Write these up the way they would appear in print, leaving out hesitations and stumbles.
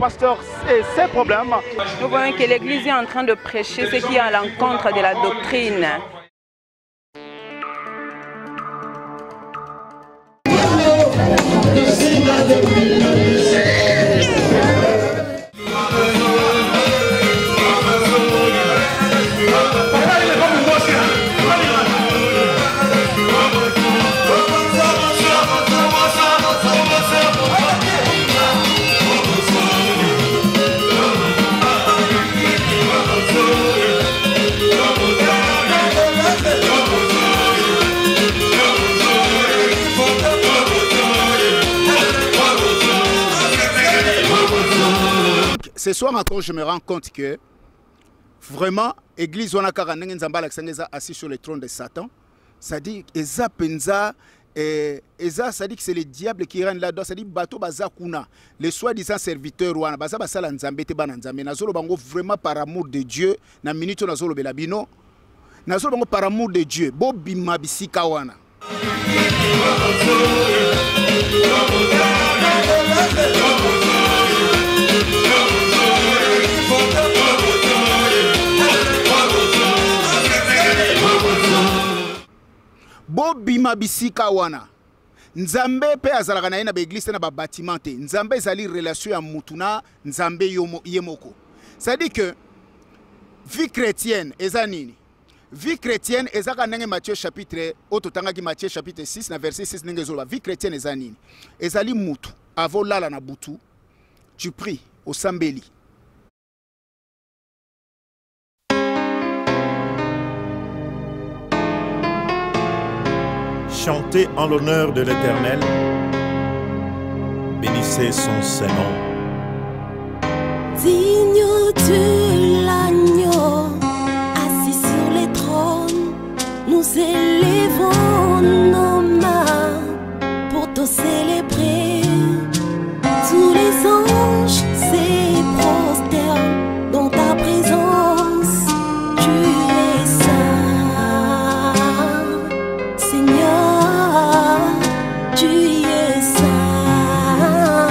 pasteur et ses problèmes. Nous voyons que l'Église est en train de prêcher ce qui est à l'encontre de la doctrine. Ce soir encore, je me rends compte que vraiment, l'église assis sur le trône de Satan. Ça dit, ça dit que c'est le diable qui règne là-dedans. Ça dit, bateau bazakuna, les soi-disant serviteurs, vraiment par amour de Dieu, na minute nazolo belabino, nazolo par amour de Dieu, bobi mabisika wana. Bobima bisika wana nzambe pe azalaka na ye na baeglise na babâtiment te nzambe ezali relation ya mutu na nzambe ye moko. Ça dit que vie chrétienne eza nini? Vie chrétienne ezaka ndenge Matthieu chapitre ototangaki Matthieu chapitre 6 na verset 6 ndenge ezoloba vie chrétienne eza nini? Ezali mutu avolala na butu tu pries au sambeli. Chantez en l'honneur de l'Éternel, bénissez son Saint-Nom. Digne de l'agneau, assis sur les trônes, nous élevons nos mains pour te célébrer. Tous les anges se prosternent dans ta présence, tu es saint, Seigneur, tu es saint,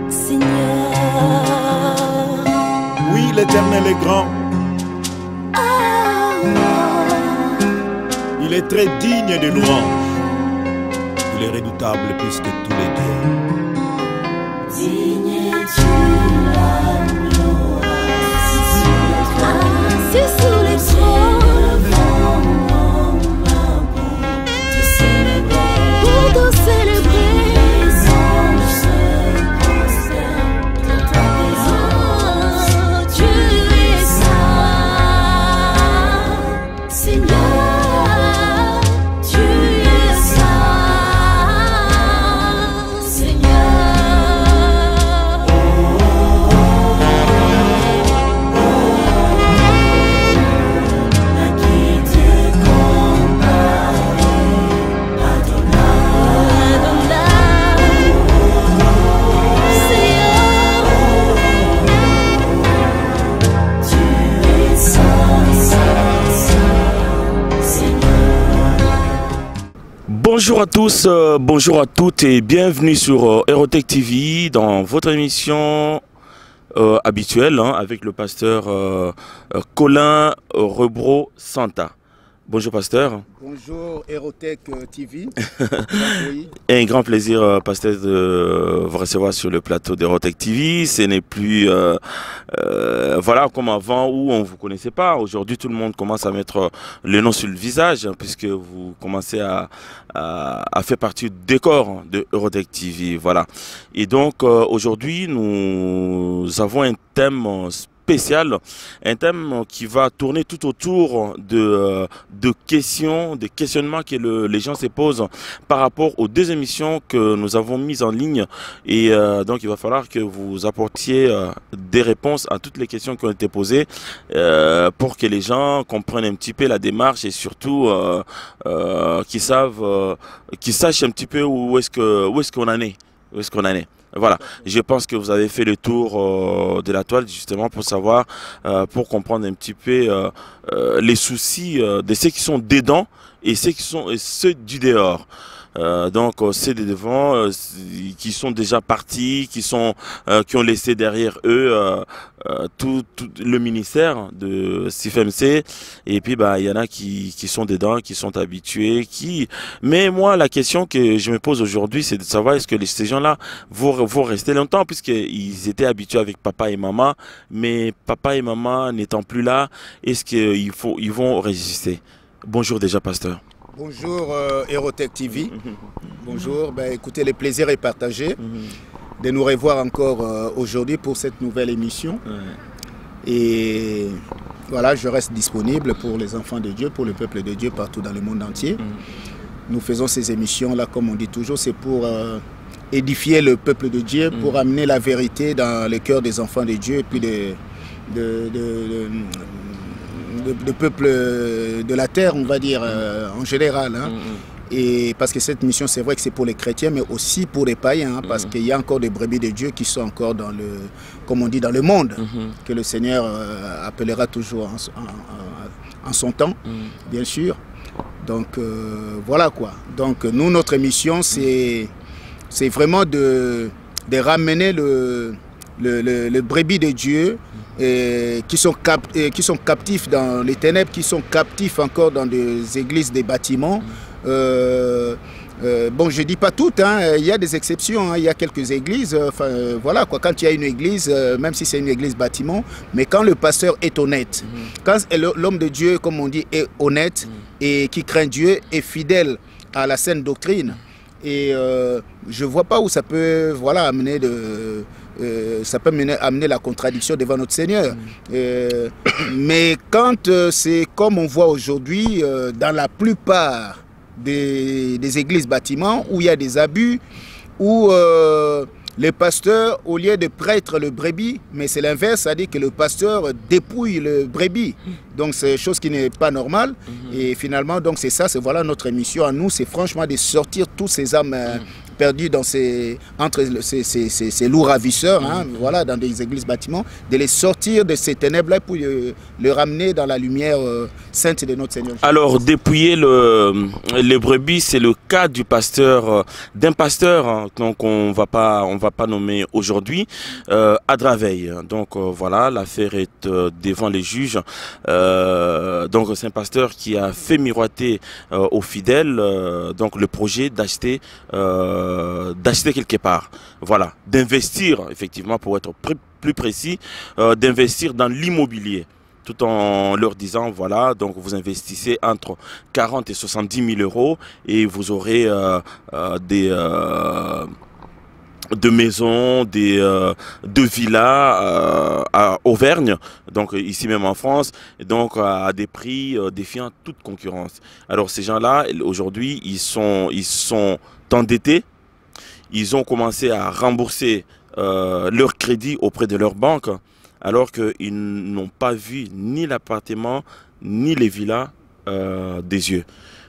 Seigneur. Oui, l'Éternel est grand. Il est très digne de louange. Il est redoutable plus que tous les dieux. Digne de l'agneau, assis sur les trônes, pour te célébrer. Les anges se prosternent dans ta présence. Tu es saint, Seigneur. Tu es saint, Seigneur. Bonjour à tous, bonjour à toutes et bienvenue sur Erotech TV dans votre émission habituelle avec le pasteur Colin Rebro Santa. Bonjour pasteur. Bonjour Erotech TV. Et un grand plaisir pasteur de vous recevoir sur le plateau d'Erotech TV. Ce n'est plus voilà comme avant où on ne vous connaissait pas. Aujourd'hui tout le monde commence à mettre le nom sur le visage puisque vous commencez à faire partie du décor de Erotech TV. Voilà. Et donc aujourd'hui nous avons un thème spécial, un thème qui va tourner tout autour de questions, des questionnements que les gens se posent par rapport aux deux émissions que nous avons mises en ligne et donc il va falloir que vous apportiez des réponses à toutes les questions qui ont été posées pour que les gens comprennent un petit peu la démarche et surtout qu'ils sachent un petit peu où est-ce qu'on en est. Voilà, je pense que vous avez fait le tour de la toile justement pour savoir, pour comprendre un petit peu les soucis de ceux qui sont dedans et ceux du dehors. Donc c'est des devants qui sont déjà partis, qui ont laissé derrière eux tout le ministère de CIFMC. Et puis bah il y en a qui sont dedans, qui sont habitués, Mais moi la question que je me pose aujourd'hui, c'est de savoir est-ce que ces gens-là vont rester longtemps, puisqu'ils étaient habitués avec papa et maman, mais papa et maman n'étant plus là, est-ce qu'ils vont résister? Bonjour déjà, pasteur. Bonjour Aerotech TV. Bonjour, ben, écoutez, le plaisir est partagé de nous revoir encore aujourd'hui pour cette nouvelle émission. Et voilà, je reste disponible pour les enfants de Dieu, pour le peuple de Dieu partout dans le monde entier. Nous faisons ces émissions-là, comme on dit toujours, c'est pour édifier le peuple de Dieu, pour amener la vérité dans le cœur des enfants de Dieu et puis de peuple de la terre, on va dire, en général. Hein. Et parce que cette mission, c'est vrai que c'est pour les chrétiens, mais aussi pour les païens, hein, parce qu'il y a encore des brebis de Dieu qui sont encore dans le, comme on dit, dans le monde, que le Seigneur appellera toujours en son temps, bien sûr. Donc voilà quoi. Donc nous, notre mission, c'est vraiment de ramener le brebis de Dieu qui sont captifs dans les ténèbres, qui sont captifs encore dans des églises, des bâtiments. Bon, je ne dis pas toutes, hein, il y a des exceptions, hein, il y a quelques églises, voilà quoi, quand il y a une église, même si c'est une église bâtiment, mais quand le pasteur est honnête, quand l'homme de Dieu, comme on dit, est honnête et qui craint Dieu, est fidèle à la saine doctrine, et je ne vois pas où ça peut, voilà, amener ça peut amener la contradiction devant notre Seigneur. Mais quand c'est comme on voit aujourd'hui dans la plupart des églises bâtiments où il y a des abus, où les pasteurs, au lieu de prêtre le brebis, mais c'est l'inverse, c'est-à-dire que le pasteur dépouille le brebis. Donc c'est chose qui n'est pas normale. Et finalement, donc c'est ça, c'est voilà notre mission à nous, c'est franchement de sortir tous ces âmes perdus entre ces loups ravisseurs, hein, voilà, dans des églises bâtiments, de les sortir de ces ténèbres-là pour les ramener dans la lumière sainte de notre Seigneur. Alors, dépouiller les brebis, c'est le cas du pasteur, d'un pasteur, hein, donc on va pas nommer aujourd'hui, à Draveil. Donc voilà, l'affaire est devant les juges. Donc c'est un pasteur qui a fait miroiter aux fidèles donc le projet d'acheter quelque part, voilà, d'investir effectivement, pour être plus précis, d'investir dans l'immobilier, tout en leur disant voilà, donc vous investissez entre 40 et 70 000 euros et vous aurez de maisons, de villas à Auvergne, donc ici même en France, donc à des prix défiant toute concurrence. Alors ces gens-là, aujourd'hui, ils sont endettés, ils ont commencé à rembourser leur crédit auprès de leur banque, alors qu'ils n'ont pas vu ni l'appartement, ni les villas des yeux.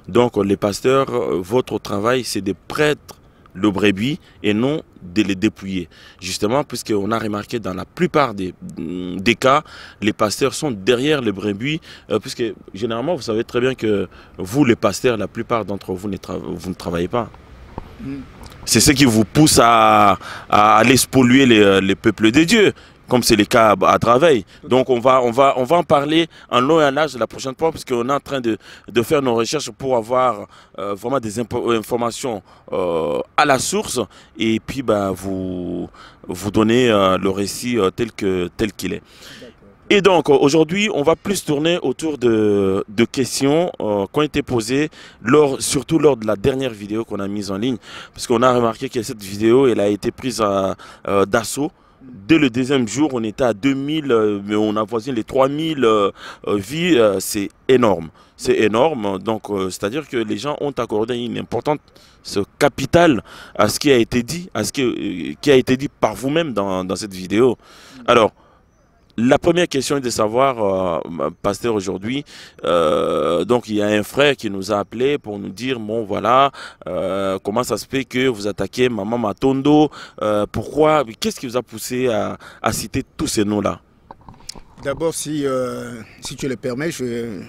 Donc les pasteurs, votre travail, c'est de prêtre le brebis et non de les dépouiller. Justement, puisqu'on a remarqué dans la plupart des cas, les pasteurs sont derrière les brebis, puisque généralement, vous savez très bien que vous, les pasteurs, la plupart d'entre vous, vous ne travaillez pas. C'est ce qui vous pousse à aller spolier les peuples de Dieu, comme c'est le cas à Draveil. Donc on va en parler en long et en large la prochaine fois, parce qu'on est en train de faire nos recherches pour avoir vraiment des informations à la source, et puis bah, vous donner le récit tel qu'il est. Et donc aujourd'hui, on va plus tourner autour de questions qui ont été posées, surtout lors de la dernière vidéo qu'on a mise en ligne, parce qu'on a remarqué que cette vidéo, elle a été prise d'assaut. Dès le deuxième jour, on était à 2000, mais on avoisine les 3000 vies. C'est énorme. C'est énorme. Donc, c'est-à-dire que les gens ont accordé une importance capitale à ce qui a été dit, qui a été dit par vous-même dans cette vidéo. Alors, la première question est de savoir, pasteur, aujourd'hui, donc il y a un frère qui nous a appelé pour nous dire, bon voilà, comment ça se fait que vous attaquez Maman Matondo, pourquoi, qu'est-ce qui vous a poussé à citer tous ces noms-là? D'abord, si tu le permets,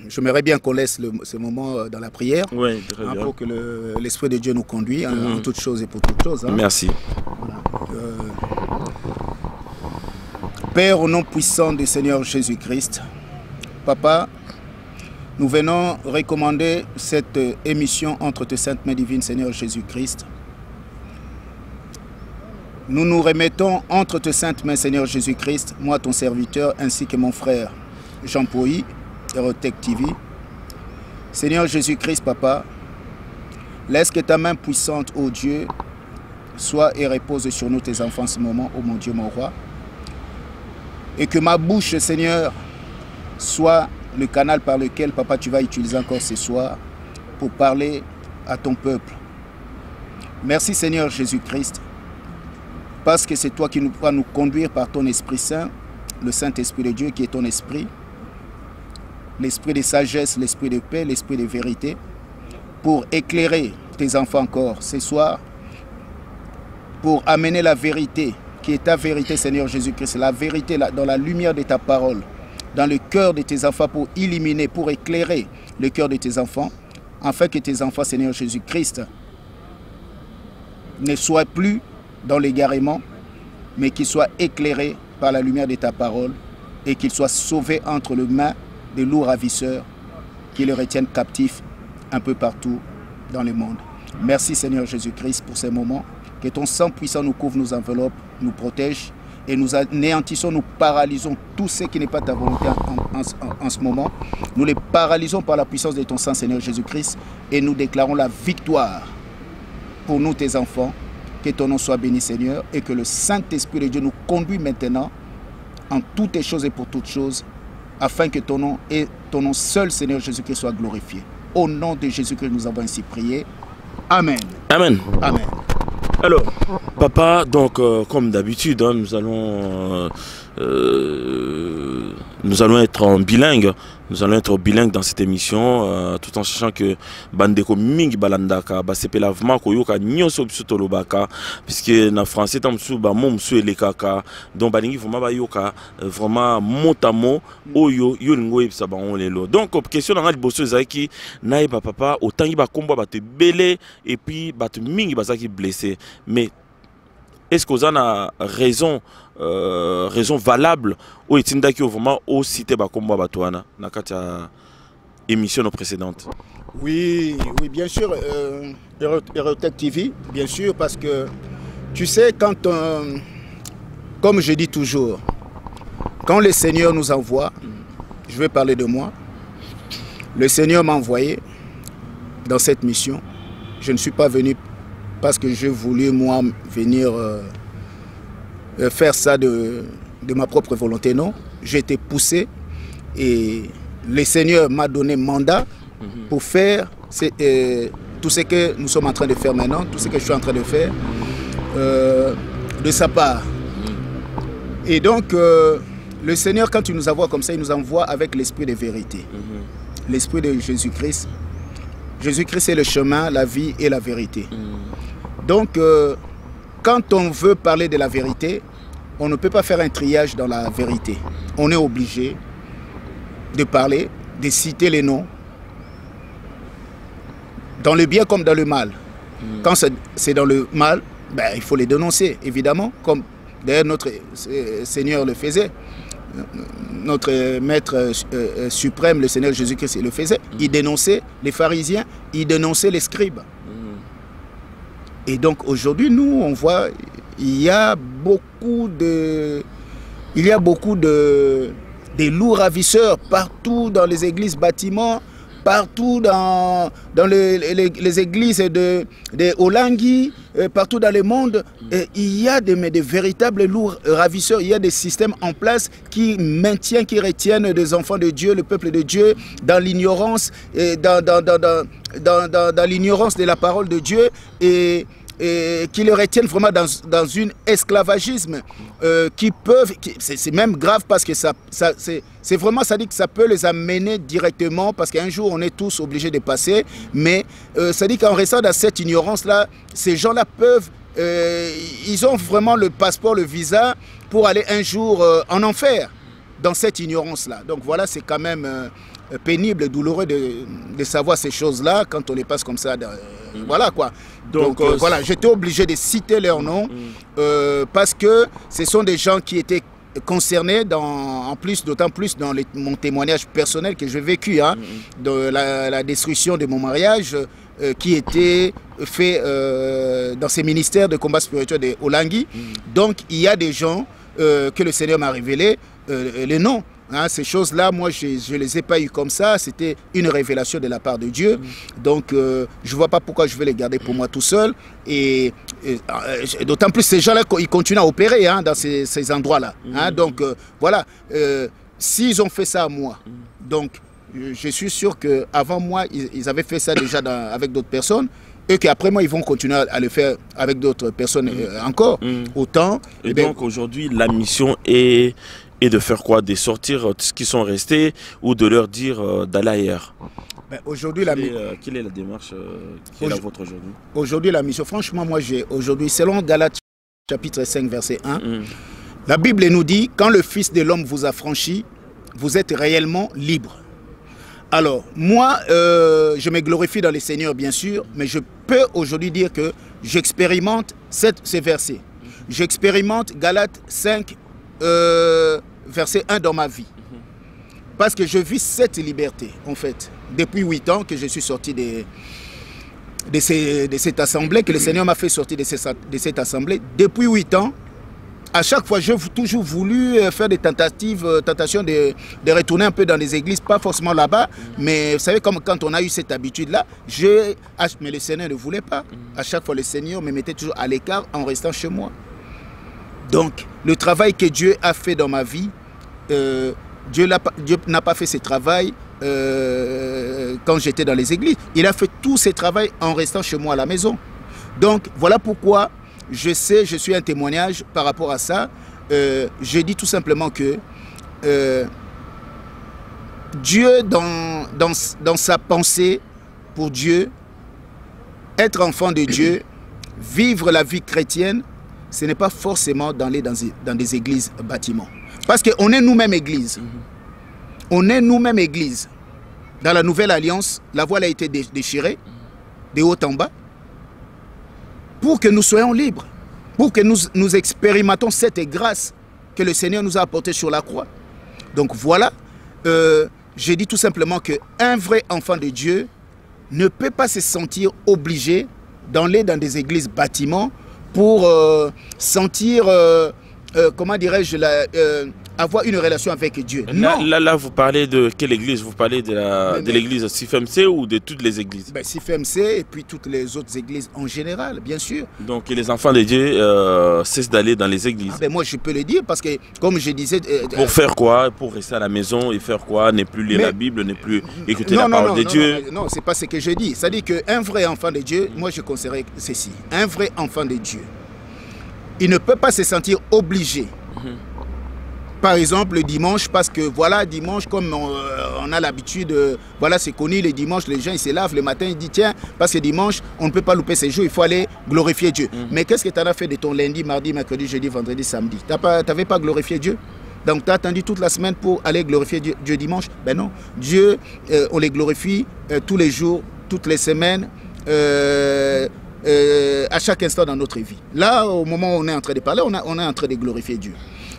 j'aimerais bien qu'on laisse ce moment dans la prière, Oui, très bien. pour que l'Esprit de Dieu nous conduise en toutes choses et pour toutes choses. Merci. Voilà. Père, au nom puissant du Seigneur Jésus-Christ, Papa, nous venons recommander cette émission entre tes saintes mains divines, Seigneur Jésus-Christ. Nous nous remettons entre tes saintes mains, Seigneur Jésus-Christ, moi ton serviteur, ainsi que mon frère Jean Pouy, Erotech TV. Seigneur Jésus-Christ, Papa, laisse que ta main puissante, ô Dieu, soit et repose sur nous, tes enfants, en ce moment, ô mon Dieu, mon roi. Et que ma bouche, Seigneur, soit le canal par lequel, Papa, tu vas utiliser encore ce soir pour parler à ton peuple. Merci, Seigneur Jésus-Christ, parce que c'est toi qui vas nous conduire par ton Esprit Saint, le Saint-Esprit de Dieu qui est ton esprit, l'esprit de sagesse, l'esprit de paix, l'esprit de vérité, pour éclairer tes enfants encore ce soir, pour amener la vérité, qui est ta vérité, Seigneur Jésus-Christ, la vérité dans la lumière de ta parole, dans le cœur de tes enfants, pour illuminer, pour éclairer le cœur de tes enfants, afin que tes enfants, Seigneur Jésus-Christ, ne soient plus dans l'égarement, mais qu'ils soient éclairés par la lumière de ta parole et qu'ils soient sauvés entre les mains des loups ravisseurs qui les retiennent captifs un peu partout dans le monde. Merci Seigneur Jésus-Christ pour ces moments. Que ton sang puissant nous couvre, nous enveloppe, nous protège et nous anéantissons, nous paralysons tout ce qui n'est pas ta volonté en ce moment. Nous les paralysons par la puissance de ton sang, Seigneur Jésus-Christ, et nous déclarons la victoire pour nous, tes enfants. Que ton nom soit béni, Seigneur, et que le Saint-Esprit de Dieu nous conduise maintenant en toutes choses et pour toutes choses, afin que ton nom et ton nom seul, Seigneur Jésus-Christ, soit glorifié. Au nom de Jésus-Christ, nous avons ainsi prié. Amen. Amen. Amen. Alors, papa, donc comme d'habitude, hein, nous allons être en bilingue. Nous allons être bilingue dans cette émission, tout en sachant que bandeko mingi balandaka basepela vraiment koyoka nyonso biso tolobaka, puisque na français tamsu ba momsu elekaka, donc balingi vraiment bayoka vraiment mot à mot oyo yolingo yebisa bango lelo. Donc question na liboso ezaki naye papa otangi ba kombo ba te belé et puis ba te mingi bazaki blessé, mais est-ce que vous en avez raison, raison valable ou est-ce que vraiment au cité bakomba batouana na katia émission précédente? Oui, oui, bien sûr, Erotech TV, bien sûr, parce que tu sais, quand comme je dis toujours, quand le Seigneur nous envoie, je vais parler de moi, le Seigneur m'a envoyé dans cette mission. Je ne suis pas venu parce que j'ai voulu, moi, venir faire ça de ma propre volonté, non. J'ai été poussé et le Seigneur m'a donné mandat pour faire tout ce que nous sommes en train de faire maintenant, tout ce que je suis en train de faire de sa part. Et donc, le Seigneur, quand il nous envoie comme ça, il nous envoie avec l'esprit de vérité. L'esprit de Jésus-Christ. Jésus-Christ est le chemin, la vie et la vérité. Donc, quand on veut parler de la vérité, on ne peut pas faire un triage dans la vérité. On est obligé de parler, de citer les noms, dans le bien comme dans le mal. Quand c'est dans le mal, ben, il faut les dénoncer, évidemment, comme d'ailleurs notre Seigneur le faisait. Notre maître suprême, le Seigneur Jésus-Christ, le faisait. Il dénonçait les pharisiens, il dénonçait les scribes. Et donc aujourd'hui, nous, on voit, il y a beaucoup de loups ravisseurs partout dans les églises, bâtiments, partout dans les églises de Olangui, partout dans le monde. Il y a des véritables loups ravisseurs, il y a des systèmes en place qui maintiennent, qui retiennent des enfants de Dieu, le peuple de Dieu, dans l'ignorance, dans l'ignorance de la parole de Dieu et qui le retiennent vraiment dans un esclavagisme qui peuvent, c'est même grave parce que c'est vraiment, ça dit que ça peut les amener directement parce qu'un jour on est tous obligés de passer, mais ça dit qu'en restant dans cette ignorance-là, ces gens-là peuvent, ils ont vraiment le passeport, le visa pour aller un jour en enfer. dans cette ignorance-là. Donc voilà, c'est quand même pénible, douloureux de savoir ces choses-là quand on les passe comme ça. Voilà quoi. Donc voilà, j'étais obligé de citer leur nom parce que ce sont des gens qui étaient concernés, d'autant plus dans mon témoignage personnel que j'ai vécu, hein, de la destruction de mon mariage qui était fait dans ces ministères de combat spirituel de Olangui. Donc il y a des gens que le Seigneur m'a révélé les noms. Hein, ces choses-là, moi, je ne les ai pas eues comme ça. C'était une révélation de la part de Dieu. Donc, je ne vois pas pourquoi je vais les garder pour moi tout seul. Et d'autant plus, ces gens-là, ils continuent à opérer, hein, dans ces endroits-là. Hein, donc, voilà. S'ils ont fait ça à moi, donc, je suis sûr qu'avant moi, ils avaient fait ça déjà avec d'autres personnes. Et qu'après moi, ils vont continuer à le faire avec d'autres personnes encore. Autant. Et donc, aujourd'hui, la mission est de faire quoi? De sortir ceux qui sont restés ou de leur dire d'aller ailleurs? Aujourd'hui, quelle est la démarche qui est la vôtre aujourd'hui? Aujourd'hui, la mission, franchement, moi, aujourd'hui, selon Galates chapitre 5, verset 1, la Bible nous dit, quand le Fils de l'homme vous a franchi, vous êtes réellement libre. Alors, moi, je me glorifie dans les Seigneurs, bien sûr, mais je peux aujourd'hui dire que j'expérimente ces versets. J'expérimente Galates 5, verset 1 dans ma vie. Parce que je vis cette liberté, en fait. Depuis 8 ans que je suis sorti de cette assemblée, que le Seigneur m'a fait sortir de cette assemblée. Depuis 8 ans, à chaque fois, j'ai toujours voulu faire des tentations de retourner un peu dans les églises, pas forcément là-bas, mais vous savez, comme quand on a eu cette habitude-là, mais le Seigneur ne voulait pas. À chaque fois, le Seigneur me mettait toujours à l'écart en restant chez moi. Donc, le travail que Dieu a fait dans ma vie, Dieu n'a pas fait ce travail quand j'étais dans les églises. Il a fait tout ce travail en restant chez moi à la maison. Donc, voilà pourquoi je suis un témoignage par rapport à ça. Je dis tout simplement que Dieu, dans sa pensée pour Dieu, être enfant de Dieu, vivre la vie chrétienne, ce n'est pas forcément d'aller dans des églises bâtiments. Parce qu'on est nous-mêmes église. On est nous-mêmes église. Dans la nouvelle alliance, la voile a été déchirée, de haut en bas, pour que nous soyons libres, pour que nous expérimentons cette grâce que le Seigneur nous a apportée sur la croix. Donc voilà, je dis tout simplement qu'un vrai enfant de Dieu ne peut pas se sentir obligé d'aller dans des églises bâtiments pour sentir, comment dirais-je, avoir une relation avec Dieu. Là, vous parlez de quelle église? Vous parlez de l'église CIFMC ou de toutes les églises? CIFMC et puis toutes les autres églises en général, bien sûr. Donc les enfants de Dieu cessent d'aller dans les églises? Moi, je peux le dire parce que, comme je disais... pour faire quoi? Pour rester à la maison et faire quoi? Ne plus lire la Bible, ne plus écouter la parole de Dieu? Non, c'est pas ce que je dis. C'est-à-dire qu'un vrai enfant de Dieu, moi je conseillerais ceci. Un vrai enfant de Dieu, il ne peut pas se sentir obligé. Par exemple, le dimanche, parce que voilà, dimanche, comme on a l'habitude, voilà, c'est connu, le dimanche, les gens, ils se lavent le matin, ils disent, tiens, parce que dimanche, on ne peut pas louper ces jours, il faut aller glorifier Dieu. Mais qu'est-ce que tu en as fait de ton lundi, mardi, mercredi, jeudi, vendredi, samedi? Tu n'avais pas glorifié Dieu? Donc, tu as attendu toute la semaine pour aller glorifier Dieu dimanche? Ben non. Dieu, on les glorifie tous les jours, toutes les semaines, à chaque instant dans notre vie. Là, au moment où on est en train de parler, on est en train de glorifier Dieu.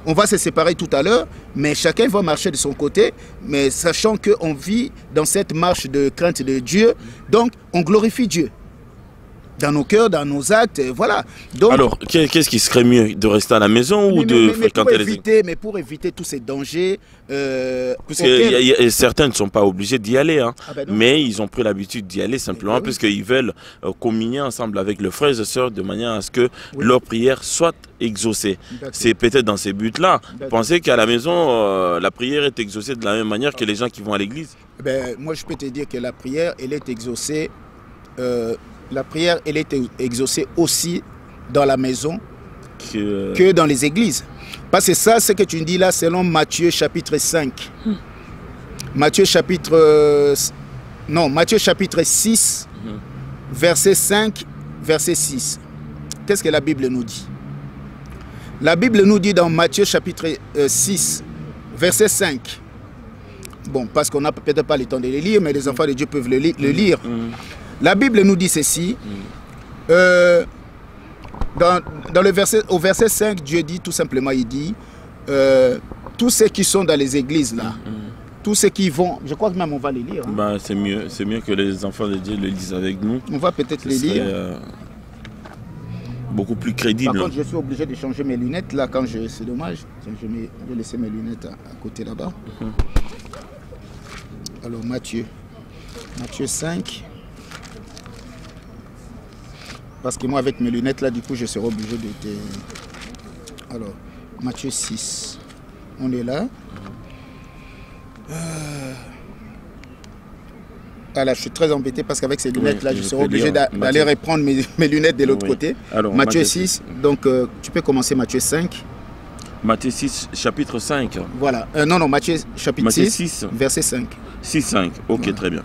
On va se séparer tout à l'heure, mais chacun va marcher de son côté, mais sachant qu'on vit dans cette marche de crainte de Dieu, donc on glorifie Dieu. Dans nos cœurs, dans nos actes, voilà. Donc, alors, qu'est-ce qui serait mieux? De rester à la maison ou de fréquenter les églises? Mais pour éviter tous ces dangers... parce que certains ne sont pas obligés d'y aller, hein, mais ils ont pris l'habitude d'y aller simplement parce qu'ils veulent communier ensemble avec leurs frères et sœurs de manière à ce que leur prière soit exaucée. C'est peut-être dans ces buts-là. Pensez qu'à la maison, la prière est exaucée de la même manière que les gens qui vont à l'église? Moi, je peux te dire que la prière, elle est exaucée... la prière, elle est exaucée aussi dans la maison que dans les églises. Parce que ça, ce que tu dis là, selon Matthieu chapitre 5. Matthieu chapitre 6, verset 5, verset 6. Qu'est-ce que la Bible nous dit? La Bible nous dit dans Matthieu chapitre 6, verset 5. Bon, parce qu'on n'a peut-être pas le temps de les lire, mais les enfants de Dieu peuvent le lire. La Bible nous dit ceci. Dans le verset, au verset 5, Dieu dit tout simplement, il dit, tous ceux qui sont dans les églises là, tous ceux qui vont, je crois que même on va les lire. Hein. Bah, c'est mieux que les enfants de Dieu le lisent avec nous. On va peut-être les lire. Beaucoup plus crédible. Par contre, je suis obligé de changer mes lunettes là quand je... C'est dommage. Je vais laisser mes lunettes à côté là-bas. Alors, Matthieu 5. Parce que moi, avec mes lunettes là, du coup, je serai obligé de te... Alors, Matthieu 6. On est là. Voilà, je suis très embêté parce qu'avec ces lunettes-là, je serai obligé d'aller reprendre mes lunettes de l'autre côté. Alors, Matthieu 6, donc tu peux commencer Matthieu 5. Matthieu 6, chapitre 5. Voilà, non, Matthieu chapitre 6, verset 5. 6, 5, ok, voilà. Très bien.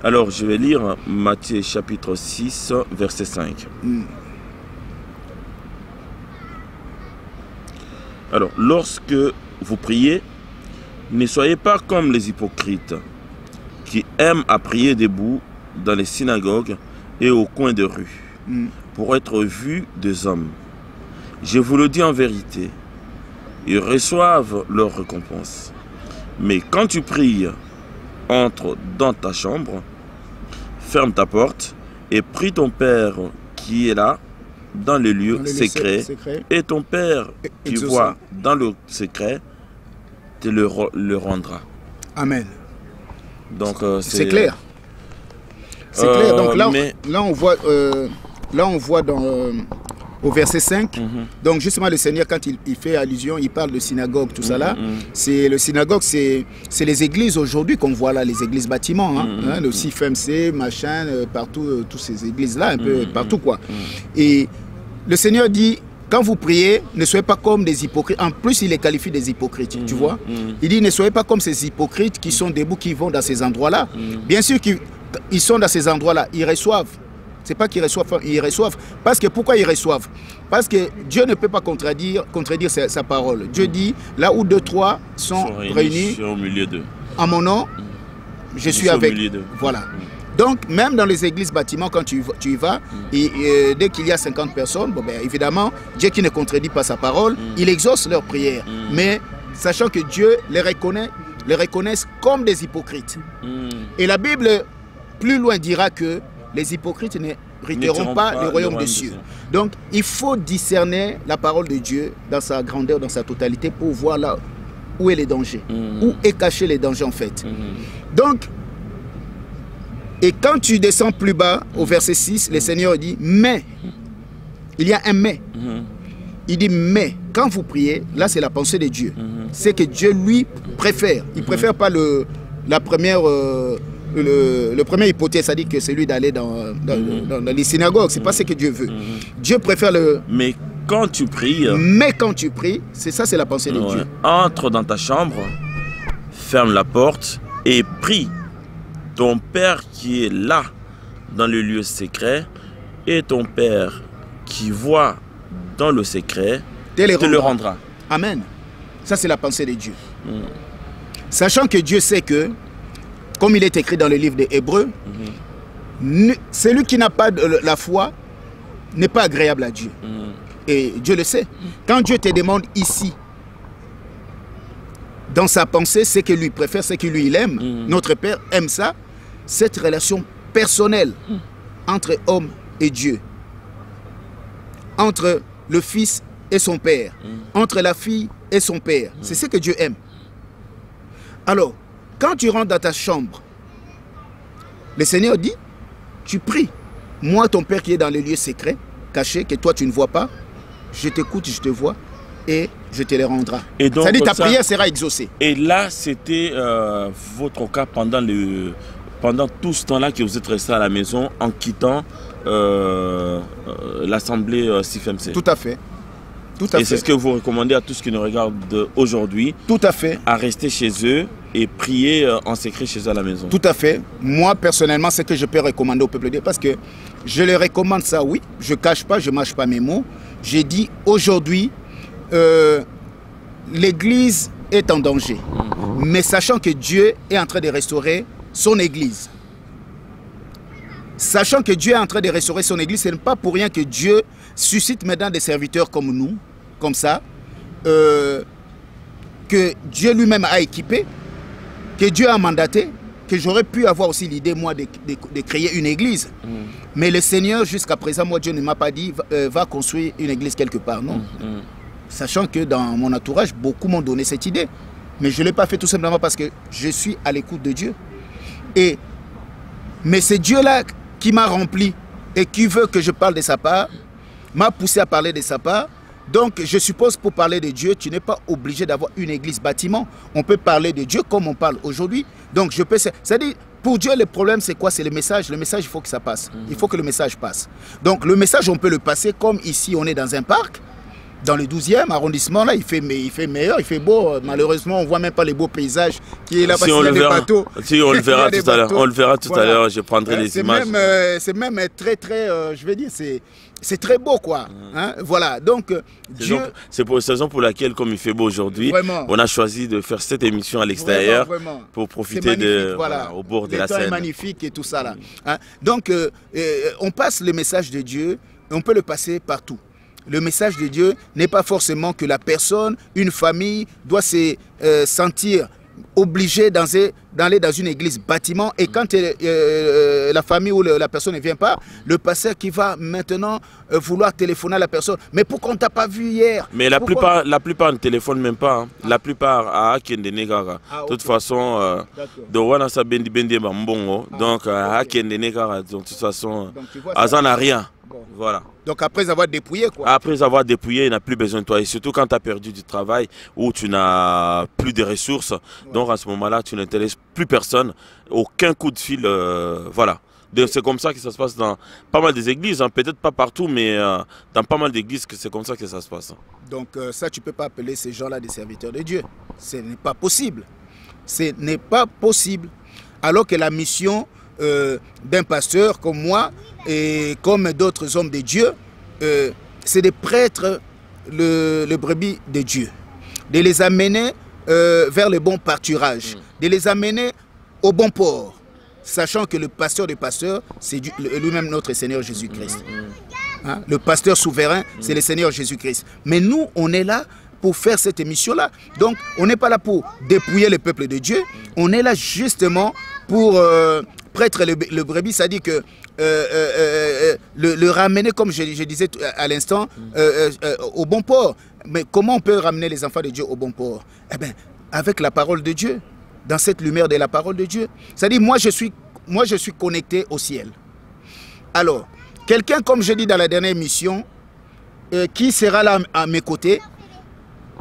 Alors, je vais lire Matthieu chapitre 6, verset 5. Alors, lorsque vous priez, ne soyez pas comme les hypocrites, qui aiment à prier debout dans les synagogues et au coin de rue, pour être vus des hommes. Je vous le dis en vérité, ils reçoivent leur récompense. Mais quand tu pries, entre dans ta chambre, ferme ta porte et prie ton Père qui est là, dans les lieux secrets, et ton Père qui voit dans le secret, te le rendra. Amen. Donc c'est clair. C'est clair. Donc là on voit dans au verset 5. Donc justement le Seigneur, quand il fait allusion, il parle de synagogue, tout ça là. C'est le synagogue, c'est les églises aujourd'hui qu'on voit là, les églises bâtiments, hein, le CIFMC, machin, partout, toutes ces églises là, un peu partout quoi. Et le Seigneur dit, quand vous priez, ne soyez pas comme des hypocrites. En plus, il les qualifie des hypocrites, tu vois. Il dit, ne soyez pas comme ces hypocrites qui sont debout, qui vont dans ces endroits-là. Bien sûr qu'ils sont dans ces endroits-là, ils reçoivent. C'est pas qu'ils reçoivent, ils reçoivent. Parce que pourquoi ils reçoivent? Parce que Dieu ne peut pas contredire sa parole. Dieu dit, là où 2, 3 sont réunis, je suis au milieu d'eux. En mon nom, je suis avec. Voilà. Donc, même dans les églises bâtiments, quand tu y vas, et dès qu'il y a 50 personnes, bon, ben, évidemment, Dieu qui ne contredit pas sa parole, il exauce leurs prières. Mais sachant que Dieu les reconnaît comme des hypocrites. Et la Bible, plus loin, dira que les hypocrites n'hériteront pas le royaume des cieux. Donc, il faut discerner la parole de Dieu dans sa grandeur, dans sa totalité, pour voir là où est les dangers, où est caché les dangers en fait. Donc, et quand tu descends plus bas, au verset 6, le Seigneur dit, mais, il y a un mais. Il dit, mais, quand vous priez, là c'est la pensée de Dieu. C'est que Dieu lui préfère. Il ne préfère pas la première hypothèse, c'est-à-dire que c'est lui d'aller dans les synagogues. C'est pas ce que Dieu veut. Dieu préfère le... Mais quand tu pries... Mais quand tu pries, c'est la pensée de Dieu. Entre dans ta chambre, ferme la porte et prie. Ton Père qui est là, dans le lieu secret, et ton Père qui voit dans le secret, te le rendra. Amen. Ça, c'est la pensée de Dieu. Sachant que Dieu sait que, comme il est écrit dans le livre des Hébreux, celui qui n'a pas la foi n'est pas agréable à Dieu. Et Dieu le sait. Quand Dieu te demande ici, dans sa pensée, ce qu'il lui préfère, ce qu'il lui il aime, notre Père aime ça, cette relation personnelle entre homme et Dieu, entre le Fils et son Père, entre la fille et son Père. C'est ce que Dieu aime. Alors, quand tu rentres dans ta chambre, le Seigneur dit, tu pries. Moi, ton Père qui est dans les lieux secrets, cachés, que toi tu ne vois pas, je t'écoute, je te vois, et je te les rendrai. C'est-à-dire ta prière sera exaucée. Et là, c'était votre cas pendant tout ce temps-là que vous êtes resté à la maison en quittant l'Assemblée CIFMC. Tout à fait. Tout à fait. Et c'est ce que vous recommandez à tous ceux qui nous regardent aujourd'hui. Tout à fait. À rester chez eux et prier en secret chez eux à la maison. Tout à fait. Moi, personnellement, c'est ce que je peux recommander au peuple de Dieu. Parce que je les recommande ça, oui. Je ne cache pas, je ne mâche pas mes mots. J'ai dit aujourd'hui, l'Église est en danger. Mais sachant que Dieu est en train de restaurer son église. Sachant que Dieu est en train de restaurer son église, ce n'est pas pour rien que Dieu suscite maintenant des serviteurs comme nous, comme ça, que Dieu lui-même a équipé, que Dieu a mandaté, que j'aurais pu avoir aussi l'idée, moi, de créer une église. Mais le Seigneur, jusqu'à présent, moi, Dieu ne m'a pas dit, va construire une église quelque part, non. Sachant que dans mon entourage, beaucoup m'ont donné cette idée. Mais je ne l'ai pas fait tout simplement parce que je suis à l'écoute de Dieu. Mais c'est Dieu-là qui m'a rempli et qui veut que je parle de sa part, m'a poussé à parler de sa part. Donc, je suppose pour parler de Dieu, tu n'es pas obligé d'avoir une église bâtiment. On peut parler de Dieu comme on parle aujourd'hui. Donc, je peux... C'est-à-dire, pour Dieu, le problème, c'est quoi? C'est le message. Le message, il faut que ça passe. Il faut que le message passe. Donc, le message, on peut le passer comme ici, on est dans un parc. Dans le 12e arrondissement, là, il fait meilleur, il fait beau. Malheureusement, on ne voit même pas les beaux paysages qui est là parce qu'il y a des bateaux. Si, on le verra tout à l'heure. On le verra tout à l'heure. Je prendrai les images. C'est même très, très, je vais dire, c'est très beau, quoi. Hein? Voilà, donc, Dieu... C'est pour cette raison pour laquelle, comme il fait beau aujourd'hui, on a choisi de faire cette émission à l'extérieur pour profiter au bord de la Seine. C'est magnifique et tout ça, là. Hein? Donc, on passe le message de Dieu, on peut le passer partout. Le message de Dieu n'est pas forcément que la personne, une famille, doit se sentir obligée d'aller dans une église bâtiment. Et quand la famille ou la personne ne vient pas, le pasteur qui va maintenant vouloir téléphoner à la personne. Mais pourquoi on ne t'a pas vu hier? Mais la plupart ne téléphonent même pas. Hein. La plupart à Kende Negara. De toute façon, donc à Kende Negara, de toute façon, Azan n'a rien. Voilà. Donc après avoir dépouillé, quoi. Après avoir dépouillé, il n'a plus besoin de toi. Et surtout quand tu as perdu du travail ou tu n'as plus de ressources. Donc à ce moment-là, tu n'intéresses plus personne. Aucun coup de fil. Voilà. C'est comme ça que ça se passe dans pas mal des églises. Hein. Peut-être pas partout, mais dans pas mal d'églises, c'est comme ça que ça se passe. Donc ça, tu ne peux pas appeler ces gens-là des serviteurs de Dieu. Ce n'est pas possible. Ce n'est pas possible. Alors que la mission d'un pasteur comme moi, et comme d'autres hommes de Dieu, c'est de prêter le brebis de Dieu, de les amener vers le bon pâturage, de les amener au bon port, sachant que le pasteur des pasteurs, c'est lui-même notre Seigneur Jésus-Christ. Hein? Le pasteur souverain, c'est le Seigneur Jésus-Christ. Mais nous, on est là pour faire cette émission-là. Donc, on n'est pas là pour dépouiller le peuple de Dieu, on est là justement pour prêter le brebis, c'est-à-dire que le ramener, comme je disais à l'instant, au bon port. Mais comment on peut ramener les enfants de Dieu au bon port? Eh bien, avec la parole de Dieu, dans cette lumière de la parole de Dieu. C'est-à-dire, moi je suis connecté au ciel. Alors, quelqu'un, comme je dis dans la dernière émission, qui sera là à mes côtés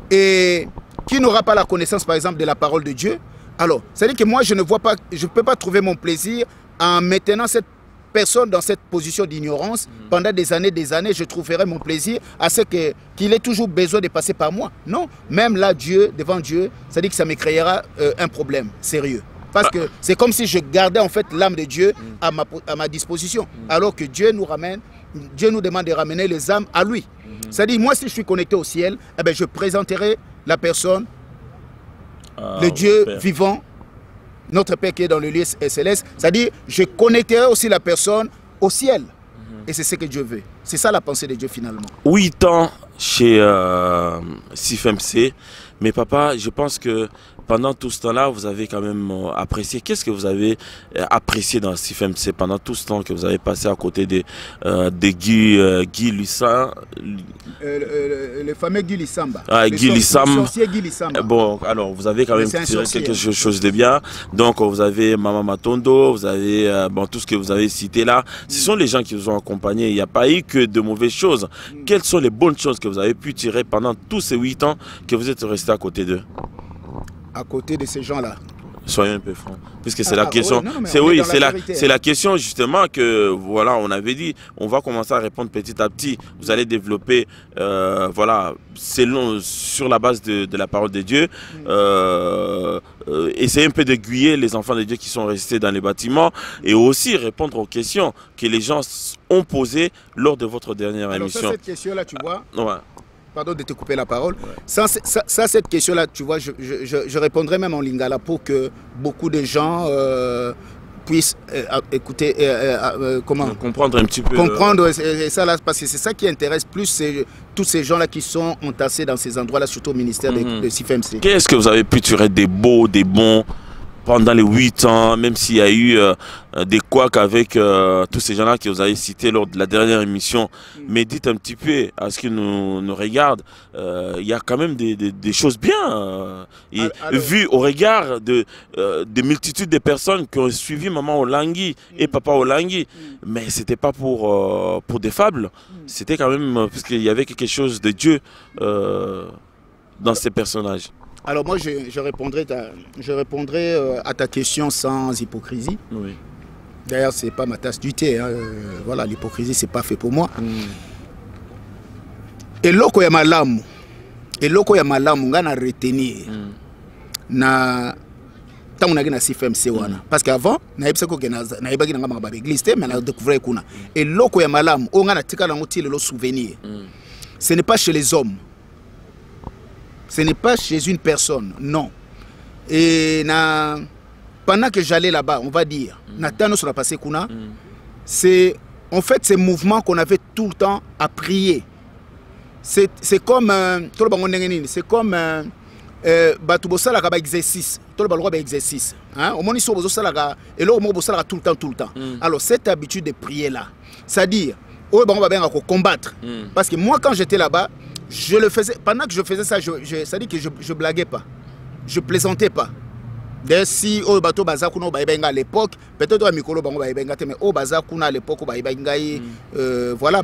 et qui n'aura pas la connaissance, par exemple, de la parole de Dieu, alors, c'est-à-dire que moi, je ne peux pas trouver mon plaisir en maintenant cette personne dans cette position d'ignorance. Pendant des années, je trouverai mon plaisir à ce qu'il ait toujours besoin de passer par moi. Non, même là, devant Dieu, c'est-à-dire que ça me créera un problème sérieux. Parce que c'est comme si je gardais en fait l'âme de Dieu à ma disposition. Alors que Dieu nous demande de ramener les âmes à lui. C'est-à-dire, moi, si je suis connecté au ciel, eh bien, je présenterai la personne, le Dieu vivant, notre Père qui est dans le lieu céleste. C'est-à-dire, je connecterai aussi la personne au ciel. Et c'est ce que Dieu veut. C'est ça la pensée de Dieu finalement. 8 ans chez CIFMC. Mais papa, je pense que pendant tout ce temps-là, vous avez quand même apprécié. Qu'est-ce que vous avez apprécié dans CIFMC pendant tout ce temps que vous avez passé à côté de Guy Lissamba? Le fameux Guy Lissamba. Ah, Guy Lissamba. Le sorcier Guy Lissamba. Bon, alors vous avez quand même tiré quelque chose de bien. Donc vous avez Maman Matondo, vous avez tout ce que vous avez cité là. Ce sont les gens qui vous ont accompagné. Il n'y a pas eu que de mauvaises choses. Quelles sont les bonnes choses que vous avez pu tirer pendant tous ces 8 ans que vous êtes resté à côté d'eux? À côté de ces gens-là. Soyez un peu franc, puisque c'est la question. C'est la question justement que voilà, on avait dit. On va commencer à répondre petit à petit. Vous allez développer, voilà, sur la base de la parole de Dieu. Essayer un peu d'aiguiller les enfants de Dieu qui sont restés dans les bâtiments et aussi répondre aux questions que les gens ont posées lors de votre dernière émission. Cette question-là, tu vois. Ouais. pardon de te couper la parole. Ouais. Sans cette question-là, tu vois, je répondrai même en lingala pour que beaucoup de gens puissent écouter, comment comprendre un petit peu. Comprendre ça là, parce que c'est ça qui intéresse plus tous ces gens-là qui sont entassés dans ces endroits-là, surtout au ministère de CIFMC. Qu'est-ce que vous avez pu tirer des beaux, des bons pendant les 8 ans, même s'il y a eu des couacs avec tous ces gens-là que vous avez cités lors de la dernière émission, mais dites un petit peu à ce qui nous regarde, il y a quand même des choses bien, vu au regard de multitudes de personnes qui ont suivi Maman Olangui et Papa Olangui, mais c'était pas pour des fables, c'était quand même parce qu'il y avait quelque chose de Dieu dans ces personnages. Alors moi, je répondrai à ta question sans hypocrisie. Oui. D'ailleurs, ce n'est pas ma tasse du thé. Hein. Voilà, l'hypocrisie, ce n'est pas fait pour moi. Et loko ya malamu, nga na retenir na tangu na CIFMC wana. Parce qu'avant, na yebaki na ngama église mais na découvrir kuna. Et loko ya malamu, o nga na tika na ngoti le souvenir. Ce n'est pas chez les hommes. Ce n'est pas chez une personne, non. Et pendant que j'allais là-bas, on va dire, c'est en fait ces mouvements qu'on avait tout le temps à prier. C'est comme c'est comme batubosala kaba exercice. Tout le monde exercice. Hein? Au moins ils sont et là au tout le temps. Alors cette habitude de prier là, c'est-à-dire on va bien combattre. Parce que moi quand j'étais là-bas, je le faisais, pendant que je faisais ça, ça dit que je blaguais pas, je plaisantais pas. D'ailleurs, si au bateau Bazakuna à l'époque, peut-être au Mikolo Bango Baïbenga, mais au Bazakuna à l'époque, voilà,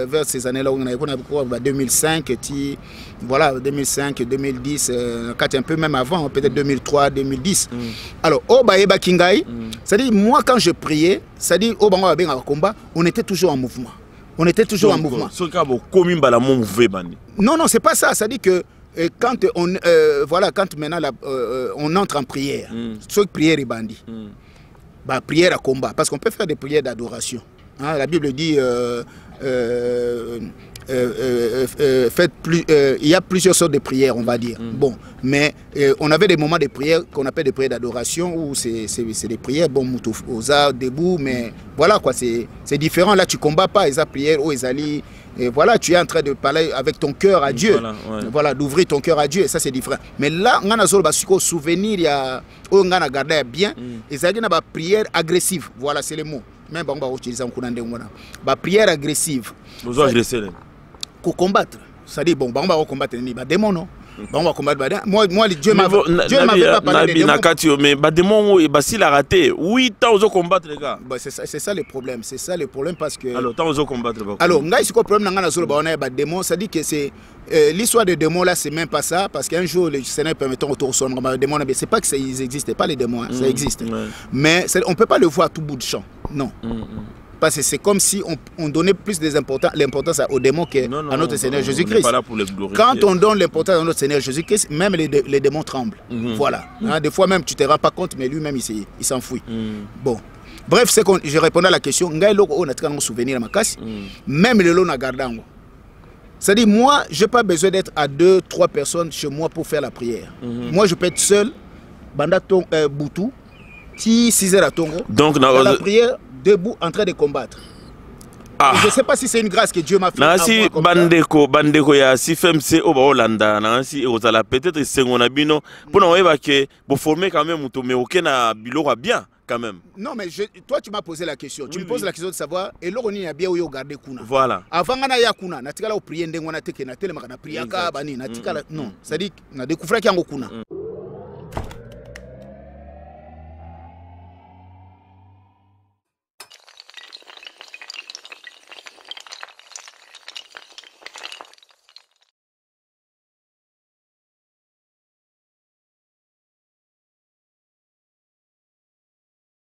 vers ces années-là, on a 2005, voilà, 2005, 2010, un peu même avant, peut-être 2003, 2010. Alors, au Baïba Kingai, c'est-à-dire, moi quand je priais, c'est-à-dire, au Bango Baïbenga combat, on était toujours en mouvement. On était toujours en mouvement. Non, non, c'est pas ça. Ça dit que quand on, voilà, quand maintenant on entre en prière, soit prière et bandit, bah, prière à combat, parce qu'on peut faire des prières d'adoration. Hein, la Bible dit, il y a plusieurs sortes de prières, on va dire. Bon, mais on avait des moments de prière qu'on appelle des prières d'adoration, où c'est des prières, bon, Moutouza, debout, mais voilà quoi, c'est différent. Là, tu combats pas, les prières, oh, les et voilà, tu es en train de parler avec ton cœur à Dieu. Voilà, d'ouvrir ton cœur à Dieu, et ça c'est différent. Mais là, on a un souvenir, il y a un gardé bien, et ça a une prière agressive. Voilà, c'est le mot. Même on va utiliser un prière agressive. Vous agressez pour combattre. Ça dit bon, on va combattre les démons, non? On va combattre. Moi, Dieu m'avait pas parlé des démons. Mais les démons, il a raté. 8 ans, on combattre les gars. C'est ça le problème. C'est ça le problème parce que. Alors, tant on combattre. Alors, il y a un problème dans les démons. Ça dit que c'est. L'histoire des démons là, c'est même pas ça. Parce qu'un jour, le Seigneur permettant autour de les démons, c'est pas qu'ils n'existent pas, les démons. Hein, ça existe. Mais on ne peut pas le voir à tout bout de champ. Non. Parce que c'est comme si on donnait plus l'importance aux démons qu'à notre Seigneur Jésus-Christ. Quand on donne l'importance à notre Seigneur Jésus-Christ, même les démons tremblent. Voilà. Hein, des fois même, tu ne te rends pas compte, mais lui-même, il s'enfuit. Bon. Bref, je répondais à la question. On a un souvenir à ma casse. Même le lot n'a gardé. C'est-à-dire, moi, je n'ai pas besoin d'être à 2-3 personnes chez moi pour faire la prière. Moi, je peux être seul, Banda Boutou, 6 heures à Tongo. Donc, la prière, debout, en train de combattre. Je ne sais pas si c'est une grâce que Dieu m'a fait. Si Bandeko ya CIFMC au Hollanda, si aux ala peut-être c'est on a bino pour nous évacuer pour former quand même mais aucun a bilo bien quand même. Non mais toi tu m'as posé la question. Tu me poses la question de savoir et là on y a bien où garder kuna. Voilà. Avant ngana ya kuna na tikala au prier ndengo na teke na tele makana priaka bani na tikala non, ça dit na découvrir qu'il y a kuna.